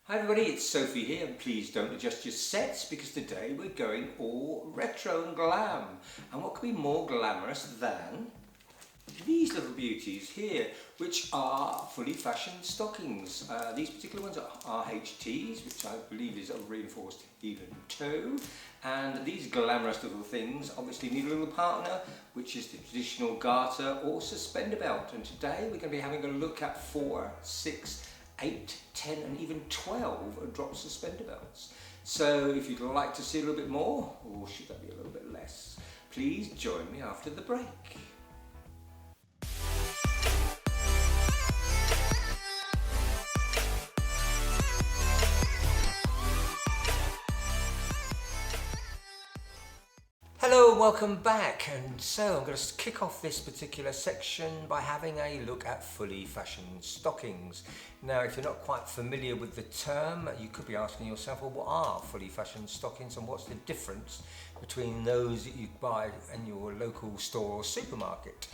Hi everybody, it's Sophie here, and please don't adjust your sets because today we're going all retro and glam. And what could be more glamorous than these little beauties here, which are fully fashioned stockings. These particular ones are RHTs, which I believe is a reinforced heel and toe. And these glamorous little things obviously need a little partner, which is the traditional garter or suspender belt. And today we're going to be having a look at 4, 6, 8, 10 and even 12 drop suspender belts. So if you'd like to see a little bit more, or should that be a little bit less, please join me after the break. Hello and welcome back, and so I'm going to kick off this particular section by having a look at fully fashioned stockings. Now if you're not quite familiar with the term, you could be asking yourself, well, what are fully fashioned stockings and what's the difference between those that you buy in your local store or supermarket?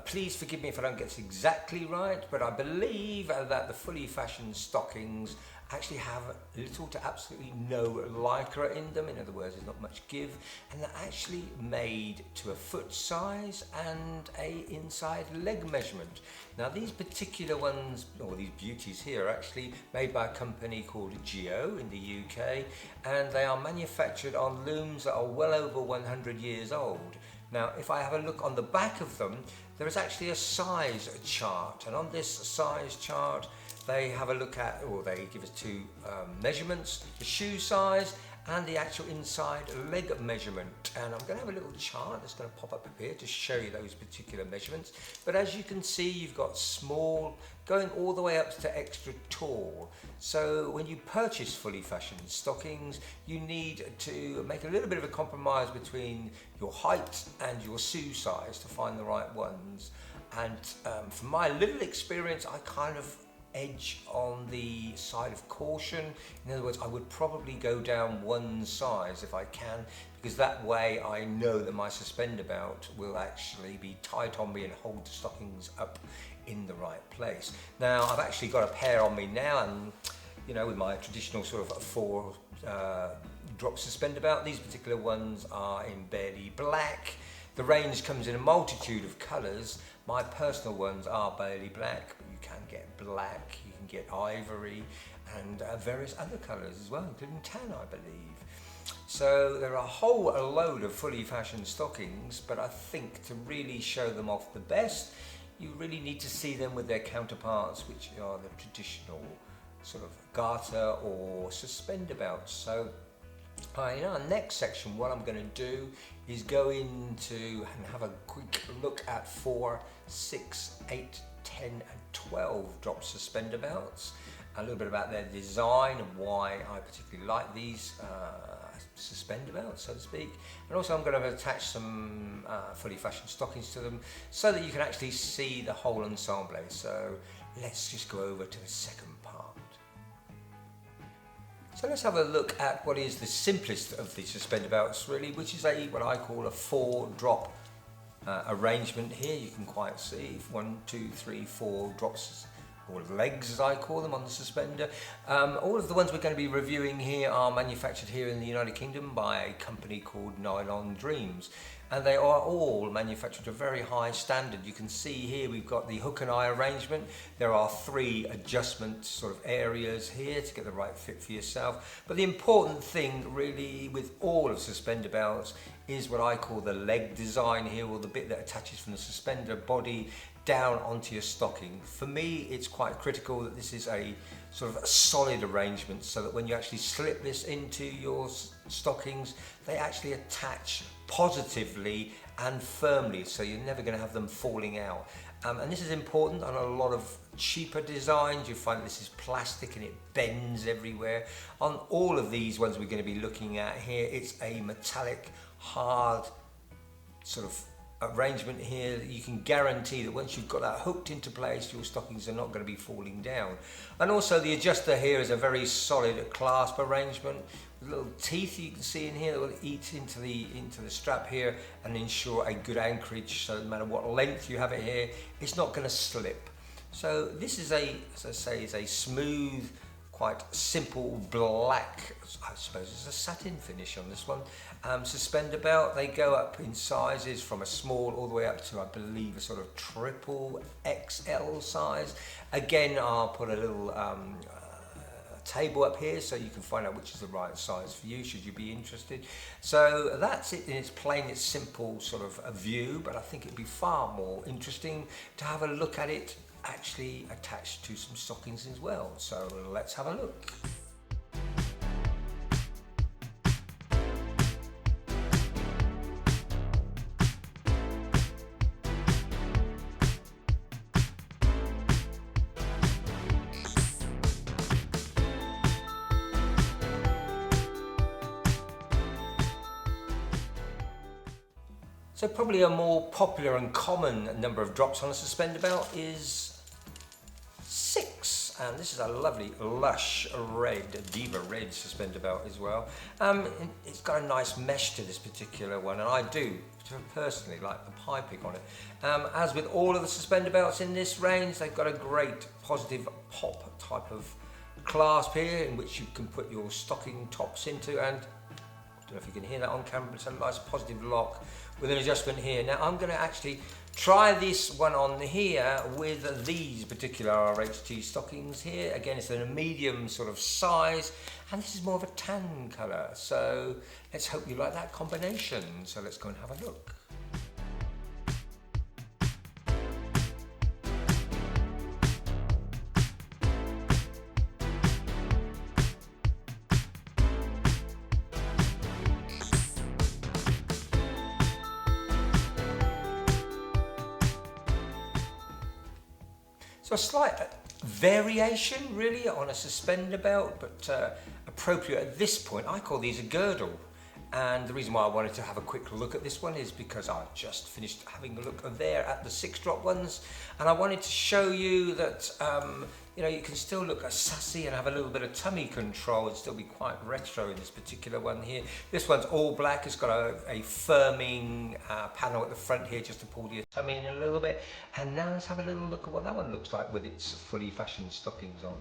Please forgive me if I don't get this exactly right, but I believe that the fully fashioned stockings actually have little to absolutely no lycra in them. In other words, there's not much give, and they're actually made to a foot size and a inside leg measurement. Now these particular ones, or these beauties here, are actually made by a company called Girdle in the UK, and they are manufactured on looms that are well over 100 years old. Now if I have a look on the back of them, there is actually a size chart, and on this size chart they have a look at, or they give us two measurements, the shoe size and the actual inside leg measurement. And I'm going to have a little chart that's going to pop up here to show you those particular measurements. But as you can see, you've got small going all the way up to extra tall. So when you purchase fully fashioned stockings, you need to make a little bit of a compromise between your height and your shoe size to find the right ones. And from my little experience, I kind of edge on the side of caution. In other words, I would probably go down one size if I can, because that way I know that my suspender belt will actually be tight on me and hold the stockings up in the right place. Now I've actually got a pair on me now, and you know, with my traditional sort of 4 drop suspender belt, these particular ones are in barely black. The range comes in a multitude of colours. My personal ones are barely black, but you can get black, you can get ivory, and various other colours as well, including tan, I believe. So there are a whole load of fully fashioned stockings, but I think to really show them off the best, you really need to see them with their counterparts, which are the traditional sort of garter or suspender belts. So in our next section, what I'm going to do is go into and have a quick look at 4, 6, 8, 10 and 12 drop suspender belts, a little bit about their design and why I particularly like these suspender belts, so to speak. And also I'm going to attach some fully fashioned stockings to them so that you can actually see the whole ensemble. So let's just go over to the second part. So let's have a look at what is the simplest of the suspender belts really, which is what I call a 4 drop arrangement here. You can quite see 1, 2, 3, 4 drops, or legs as I call them, on the suspender. All of the ones we're going to be reviewing here are manufactured here in the United Kingdom by a company called Nylon Dreams, and they are all manufactured to a very high standard. You can see here we've got the hook and eye arrangement. There are 3 adjustment sort of areas here to get the right fit for yourself. But the important thing really with all of suspender belts is what I call the leg design here, or the bit that attaches from the suspender body down onto your stocking. For me, it's quite critical that this is a sort of a solid arrangement, so that when you actually slip this into your stockings, they actually attach positively and firmly, so you're never going to have them falling out. And this is important on a lot of cheaper designs. You find this is plastic and it bends everywhere. On all of these ones we're going to be looking at here, it's a metallic, hard sort of arrangement here that you can guarantee that once you've got that hooked into place, your stockings are not going to be falling down. And also the adjuster here is a very solid clasp arrangement with little teeth you can see in here that will eat into the strap here and ensure a good anchorage, so no matter what length you have it here, it's not going to slip. So this is as I say, is a smooth, quite simple black, I suppose it's a satin finish on this one, suspender belt. They go up in sizes from a small all the way up to, I believe, a sort of triple XL size. Again, I'll put a little table up here so you can find out which is the right size for you should you be interested. So that's it in its plain, its simple sort of a view, but I think it'd be far more interesting to have a look at it actually attached to some stockings as well. So let's have a look. So probably a more popular and common number of drops on a suspender belt is 6, and this is a lovely lush red, Diva red suspender belt as well. It's got a nice mesh to this particular one, and I do personally like the piping on it. As with all of the suspender belts in this range, they've got a great positive pop type of clasp here in which you can put your stocking tops into, and I don't know if you can hear that on camera, but it's a nice positive lock with an adjustment here. Now I'm going to actually try this one on here with these particular RHT stockings here. Again, it's in a medium sort of size, and this is more of a tan colour. So let's hope you like that combination. So let's go and have a look. So a slight variation really on a suspender belt, but appropriate at this point. I call these a girdle. And the reason why I wanted to have a quick look at this one is because I just finished having a look there at the 6-drop ones, and I wanted to show you that you know, you can still look sassy and have a little bit of tummy control and still be quite retro in this particular one here. This one's all black. It's got a firming panel at the front here just to pull the tummy in a little bit. And now let's have a little look at what that one looks like with its fully fashioned stockings on.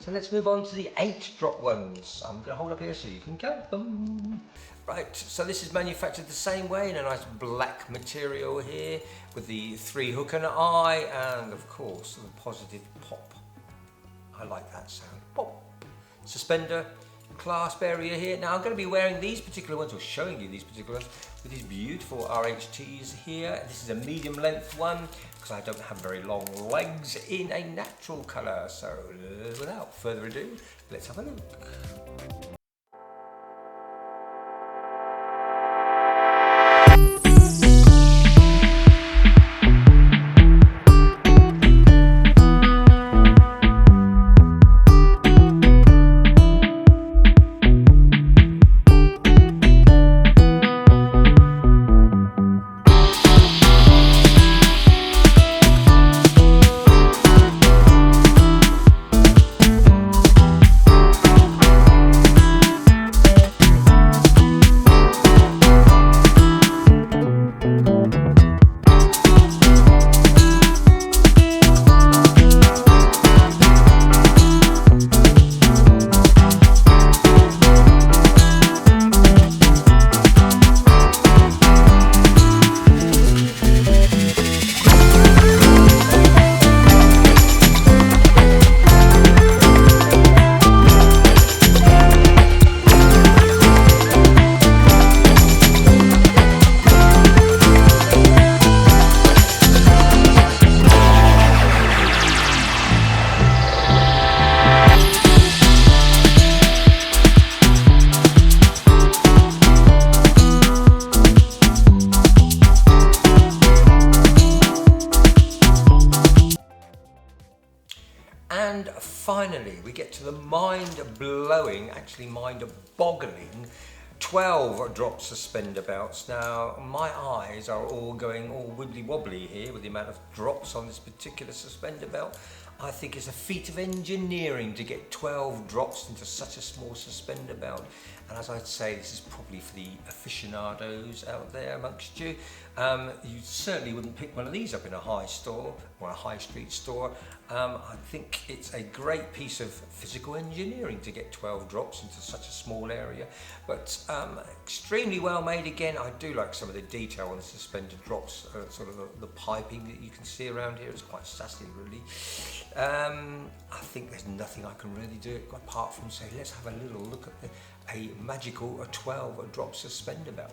So let's move on to the 8-drop ones. I'm going to hold up here so you can count them. Right, so this is manufactured the same way in a nice black material here with the 3 hook and eye, and of course the positive pop. I like that sound. Pop. Suspender clasp area here. Now I'm going to be wearing these particular ones, or showing you these particular ones, with these beautiful RHTs here. This is a medium length one because I don't have very long legs in a natural colour. So without further ado, let's have a look. And finally, we get to the mind-blowing, actually mind-boggling 12-drop suspender belts. Now, my eyes are all going all wibbly-wobbly here with the amount of drops on this particular suspender belt. I think it's a feat of engineering to get 12 drops into such a small suspender belt. And as I'd say, this is probably for the aficionados out there amongst you. You certainly wouldn't pick one of these up in a high store or a high street store. I think it's a great piece of physical engineering to get 12 drops into such a small area, but extremely well made. Again, I do like some of the detail on the suspended drops, sort of the piping that you can see around here. It's quite sassy, really. I think there's nothing I can really do apart from say, let's have a little look at a magical 12 drop suspender belt.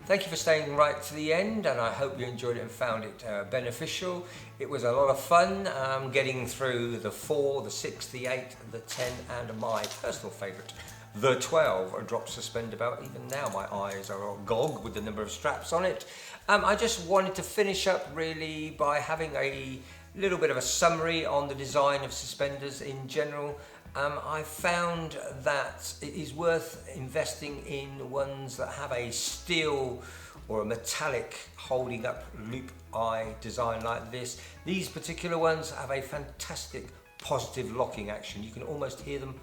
Thank you for staying right to the end, and I hope you enjoyed it and found it beneficial. It was a lot of fun getting through the 4, the 6, the 8, the 10, and my personal favourite, the 12 drop suspender belt. Even now my eyes are agog with the number of straps on it. I just wanted to finish up really by having a little bit of a summary on the design of suspenders in general. I found that it is worth investing in ones that have a steel or a metallic holding up loop eye design like this. These particular ones have a fantastic positive locking action. You can almost hear them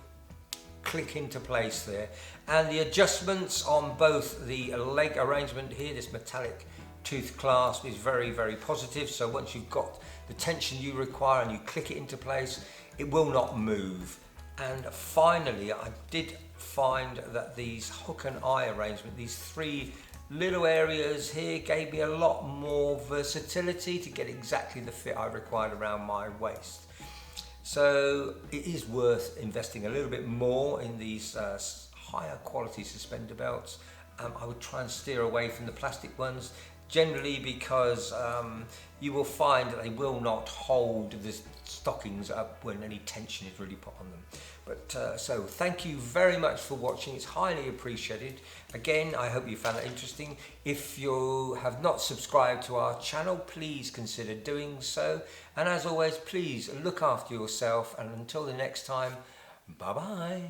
click into place there. And the adjustments on both the leg arrangement here, this metallic tooth clasp is very, very positive. So once you've got the tension you require and you click it into place, it will not move. And finally, I did find that these hook and eye arrangement, these 3 little areas here, gave me a lot more versatility to get exactly the fit I required around my waist. So it is worth investing a little bit more in these higher quality suspender belts. I would try and steer away from the plastic ones, generally because you will find that they will not hold the stockings up when any tension is really put on them. But so thank you very much for watching. It's highly appreciated. Again, I hope you found that interesting. If you have not subscribed to our channel, please consider doing so. And as always, please look after yourself. And until the next time, bye bye.